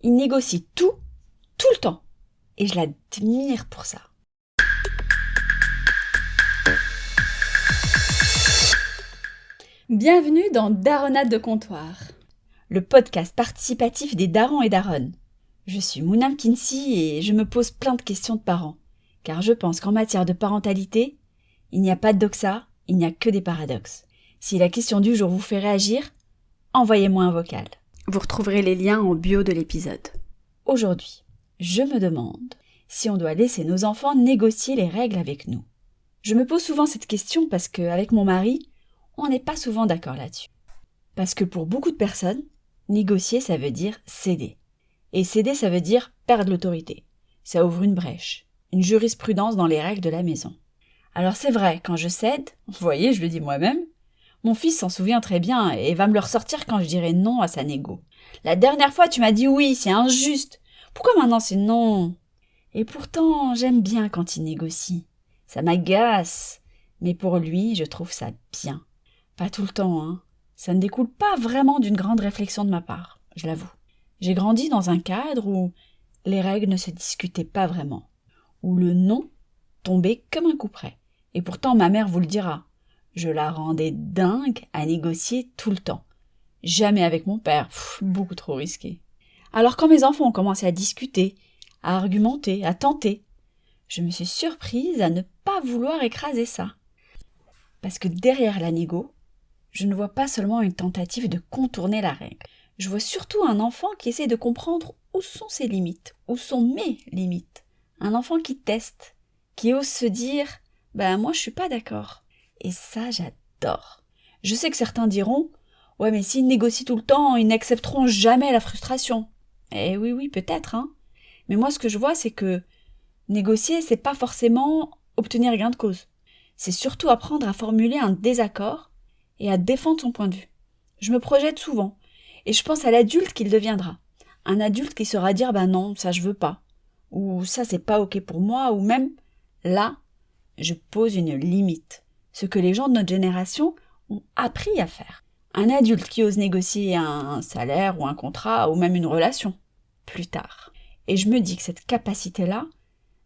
Il négocie tout le temps. Et je l'admire pour ça. Bienvenue dans Daronnade de comptoir, le podcast participatif des darons et daronnes. Je suis Mounam Kinsi et je me pose plein de questions de parents, car je pense qu'en matière de parentalité, il n'y a pas de doxa, il n'y a que des paradoxes. Si la question du jour vous fait réagir, envoyez-moi un vocal. Vous retrouverez les liens en bio de l'épisode. Aujourd'hui, je me demande si on doit laisser nos enfants négocier les règles avec nous. Je me pose souvent cette question parce qu'avec mon mari, on n'est pas souvent d'accord là-dessus. Parce que pour beaucoup de personnes, négocier, ça veut dire céder. Et céder, ça veut dire perdre l'autorité. Ça ouvre une brèche, une jurisprudence dans les règles de la maison. Alors c'est vrai, quand je cède, vous voyez, je le dis moi-même, mon fils s'en souvient très bien et va me le ressortir quand je dirai non à sa négo. La dernière fois, tu m'as dit oui, c'est injuste. Pourquoi maintenant c'est non ? Et pourtant, j'aime bien quand il négocie. Ça m'agace. Mais pour lui, je trouve ça bien. Pas tout le temps, hein. Ça ne découle pas vraiment d'une grande réflexion de ma part, je l'avoue. J'ai grandi dans un cadre où les règles ne se discutaient pas vraiment, où le non tombait comme un coup près. Et pourtant, ma mère vous le dira, je la rendais dingue à négocier tout le temps. Jamais avec mon père, beaucoup trop risqué. Alors quand mes enfants ont commencé à discuter, à argumenter, à tenter, je me suis surprise à ne pas vouloir écraser ça. Parce que derrière la négo, je ne vois pas seulement une tentative de contourner la règle. Je vois surtout un enfant qui essaie de comprendre où sont ses limites, où sont mes limites. Un enfant qui teste, qui ose se dire « moi je suis pas d'accord ». Et ça, j'adore. Je sais que certains diront « Ouais, mais s'ils négocient tout le temps, ils n'accepteront jamais la frustration ». Eh oui, peut-être, hein. Mais moi, ce que je vois, c'est que négocier, c'est pas forcément obtenir gain de cause. C'est surtout apprendre à formuler un désaccord et à défendre son point de vue. Je me projette souvent, et je pense à l'adulte qu'il deviendra. Un adulte qui saura dire « non, ça je veux pas », ou « ça c'est pas ok pour moi », ou même « là, je pose une limite », ce que les gens de notre génération ont appris à faire. Un adulte qui ose négocier un salaire ou un contrat, ou même une relation, plus tard. Et je me dis que cette capacité-là,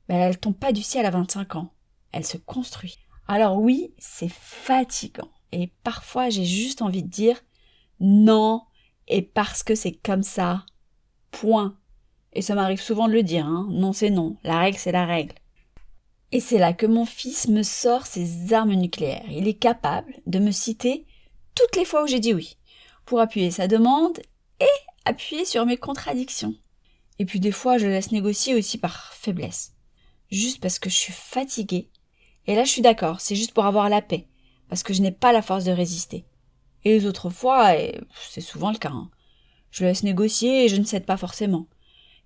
elle tombe pas du ciel à 25 ans, elle se construit. Alors oui, c'est fatigant. Et parfois, j'ai juste envie de dire « non, et parce que c'est comme ça, point ». Et ça m'arrive souvent de le dire, hein. Non, c'est non. La règle, c'est la règle. Et c'est là que mon fils me sort ses armes nucléaires. Il est capable de me citer toutes les fois où j'ai dit oui, pour appuyer sa demande et appuyer sur mes contradictions. Et puis des fois, je laisse négocier aussi par faiblesse. Juste parce que je suis fatiguée. Et là, je suis d'accord, c'est juste pour avoir la paix. Parce que je n'ai pas la force de résister. Et les autres fois, et c'est souvent le cas, hein, je laisse négocier et je ne cède pas forcément,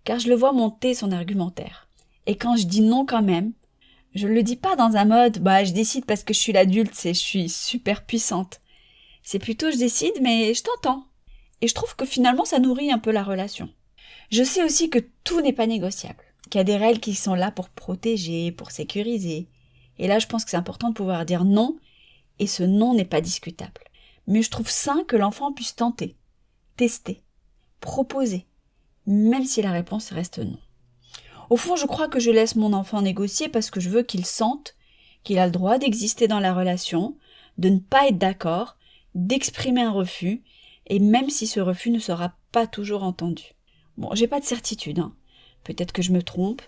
car je le vois monter son argumentaire. Et quand je dis non quand même, je ne le dis pas dans un mode « je décide parce que je suis l'adulte, je suis super puissante ». C'est plutôt « je décide mais je t'entends ». Et je trouve que finalement ça nourrit un peu la relation. Je sais aussi que tout n'est pas négociable, qu'il y a des règles qui sont là pour protéger, pour sécuriser. Et là je pense que c'est important de pouvoir dire non. Et ce non n'est pas discutable. Mais je trouve sain que l'enfant puisse tenter, tester, proposer, même si la réponse reste non. Au fond, je crois que je laisse mon enfant négocier parce que je veux qu'il sente qu'il a le droit d'exister dans la relation, de ne pas être d'accord, d'exprimer un refus, et même si ce refus ne sera pas toujours entendu. Bon, j'ai pas de certitude, hein. Peut-être que je me trompe,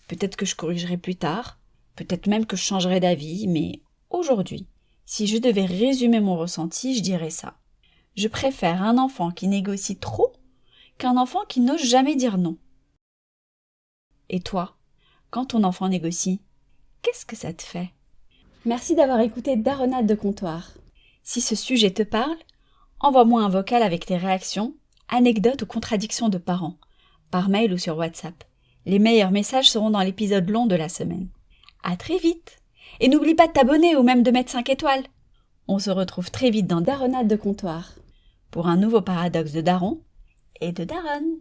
peut-être que je corrigerai plus tard, peut-être même que je changerai d'avis, mais aujourd'hui, si je devais résumer mon ressenti, je dirais ça. Je préfère un enfant qui négocie trop qu'un enfant qui n'ose jamais dire non. Et toi, quand ton enfant négocie, qu'est-ce que ça te fait ? Merci d'avoir écouté Daronnade de comptoir. Si ce sujet te parle, envoie-moi un vocal avec tes réactions, anecdotes ou contradictions de parents, par mail ou sur WhatsApp. Les meilleurs messages seront dans l'épisode long de la semaine. À très vite! Et n'oublie pas de t'abonner ou même de mettre 5 étoiles. On se retrouve très vite dans Daronnade de comptoir pour un nouveau paradoxe de daron et de daronne.